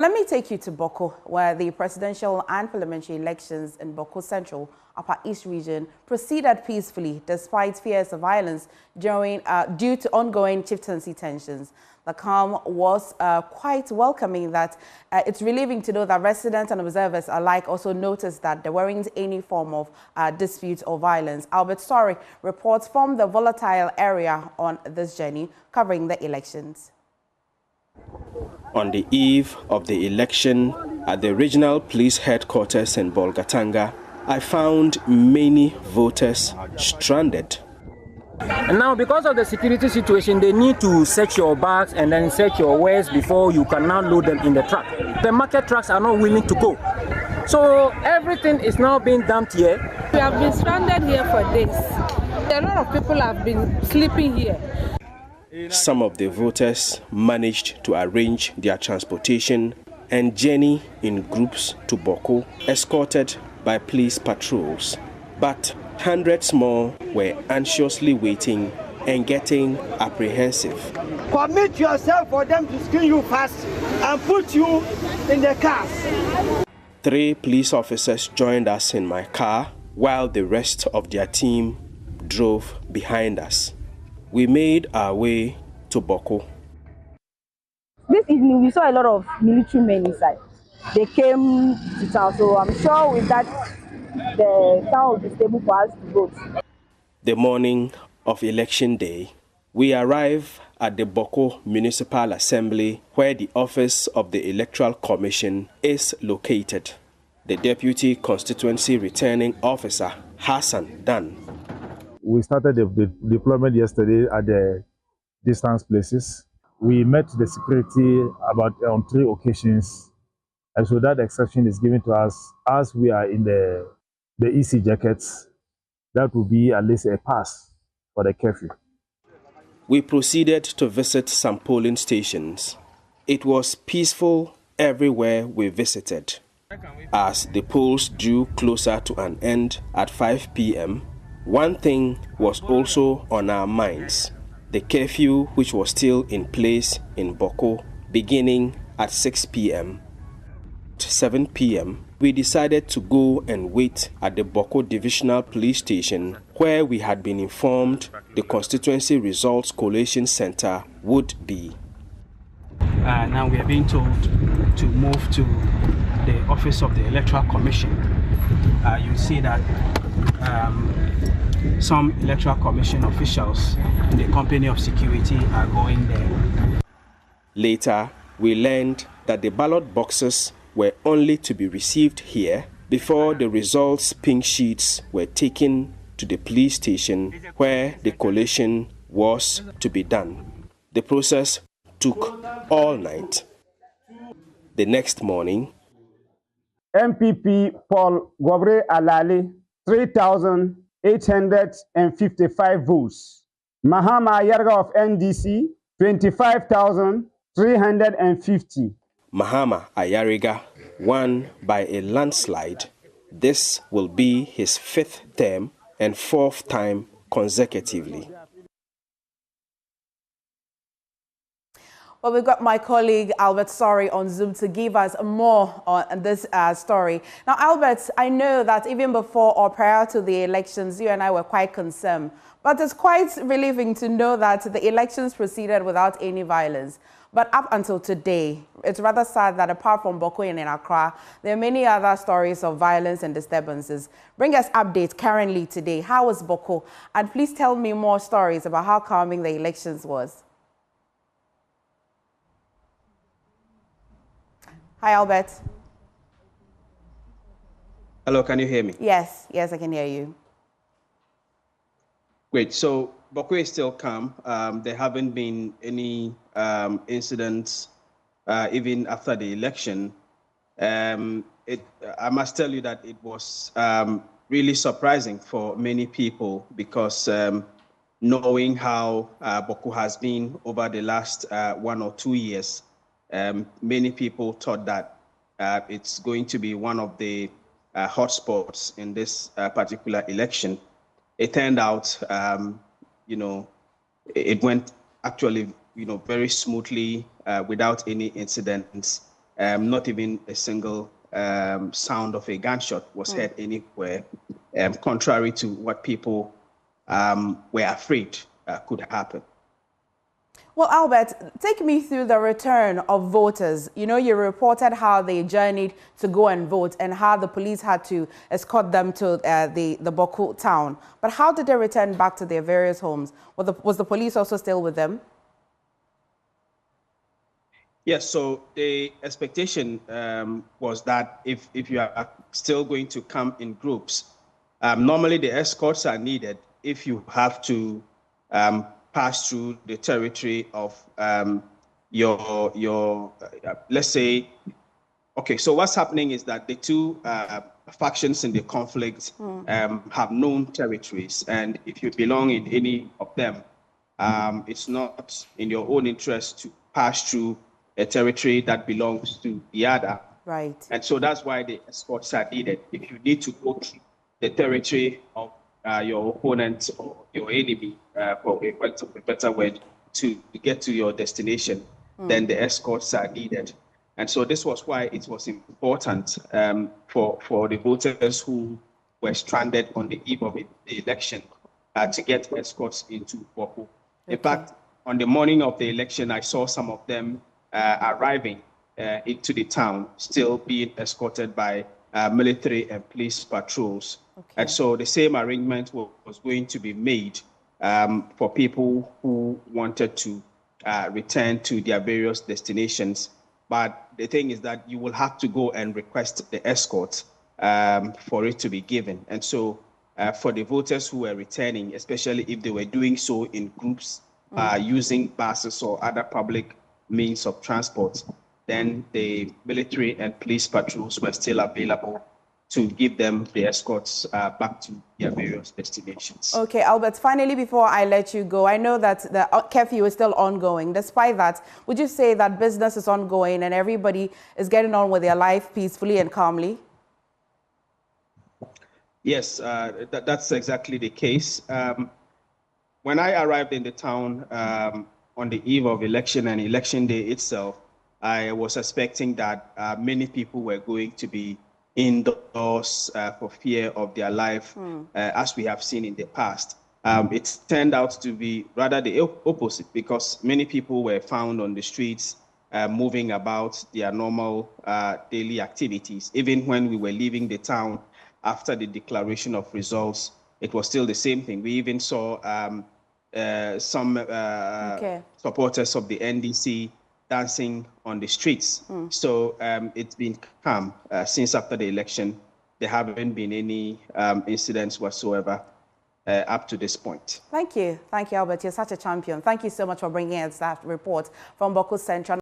Let me take you to Bawku, where the presidential and parliamentary elections in Bawku Central, Upper East region, proceeded peacefully despite fears of violence due to ongoing chieftaincy tensions. The calm was quite welcoming. It's relieving to know that residents and observers alike also noticed that there weren't any form of dispute or violence. Albert Story reports from the volatile area on this journey covering the elections. On the eve of the election at the regional police headquarters in Bolgatanga, I found many voters stranded. And now, because of the security situation, they need to search your bags and then search your wares before you can now load them in the truck. The market trucks are not willing to go. So everything is now being dumped here. We have been stranded here for days. A lot of people have been sleeping here. Some of the voters managed to arrange their transportation and journey in groups to Bawku, escorted by police patrols. But hundreds more were anxiously waiting and getting apprehensive. Commit yourself for them to screen you fast and put you in the cars. 3 police officers joined us in my car while the rest of their team drove behind us. We made our way to Bawku. This evening we saw a lot of military men inside. They came to town, so I'm sure with that the town will be stable for us to vote. The morning of election day, we arrive at the Bawku Municipal Assembly, where the office of the Electoral Commission is located. The Deputy Constituency Returning Officer, Hassan Dan. We started the deployment yesterday at the distance places. We met the security on 3 occasions, and so that exception is given to us as we are in the EC jackets. That will be at least a pass for the curfew. We proceeded to visit some polling stations. It was peaceful everywhere we visited. As the polls drew closer to an end at 5 p.m., one thing was also on our minds: the curfew, which was still in place in Bawku, beginning at 6 p.m. At 7 p.m., we decided to go and wait at the Bawku Divisional Police Station, where we had been informed the Constituency Results Collation Center would be. Now we are being told to move to the office of the Electoral Commission. You see that some Electoral Commission officials in the company of security are going there. Later, we learned that the ballot boxes were only to be received here before the results pink sheets were taken to the police station where the collation was to be done. The process took all night. The next morning, MPP Paul Gobre Alali, 3,855 votes. Mahama Yarga of NDC, 25,350. Mahama Ayariga won by a landslide. This will be his 5th term and 4th time consecutively. Well, we've got my colleague Albert Story on Zoom to give us more on this story. Now, Albert, I know that even before or prior to the elections, you and I were quite concerned. But it's quite relieving to know that the elections proceeded without any violence. But up until today, it's rather sad that apart from Bawku and in Accra, there are many other stories of violence and disturbances. Bring us updates currently today. How was Bawku? And please tell me more stories about how calming the elections was. Hi, Albert. Hello, can you hear me? Yes, I can hear you. Great. So Bawku is still calm. There haven't been any incidents even after the election. I must tell you that it was really surprising for many people because knowing how Bawku has been over the last 1 or 2 years, many people thought that it's going to be one of the hotspots in this particular election. It turned out, it went actually, very smoothly without any incidents. not even a single sound of a gunshot was heard anywhere, contrary to what people were afraid could happen. Well, Albert, take me through the return of voters. You know, you reported how they journeyed to go and vote and how the police had to escort them to the Bawku town. But how did they return back to their various homes? Was the police also still with them? Yes, so the expectation was that if you are still going to come in groups, normally the escorts are needed if you have to pass through the territory of your let's say, okay, so what's happening is that the two factions in the conflict have known territories, and if you belong in any of them, it's not in your own interest to pass through a territory that belongs to the other. Right. And so that's why the escorts are needed. If you need to go through the territory of your opponent or your enemy, for a better word, to get to your destination, then the escorts are needed. And so this was why it was important for the voters who were stranded on the eve of the election to get escorts into Bawku. In fact, on the morning of the election, I saw some of them arriving into the town, still being escorted by military and police patrols. And so the same arrangement was going to be made for people who wanted to return to their various destinations. But the thing is that you will have to go and request the escort for it to be given. And so for the voters who were returning, especially if they were doing so in groups, using buses or other public means of transport, then the military and police patrols were still available to give them the escorts back to their various destinations. Okay, Albert, finally, before I let you go, I know that the curfew is still ongoing. Despite that, would you say that business is ongoing and everybody is getting on with their life peacefully and calmly? Yes, that's exactly the case. When I arrived in the town on the eve of election and election day itself, I was expecting that many people were going to be indoors for fear of their life, as we have seen in the past. It turned out to be rather the opposite, because many people were found on the streets moving about their normal daily activities. Even when we were leaving the town after the declaration of results, it was still the same thing. We even saw some supporters of the NDC dancing on the streets. So it's been calm since after the election. There haven't been any incidents whatsoever up to this point. Thank you, Albert. You're such a champion. Thank you so much for bringing us that report from Bawku Central.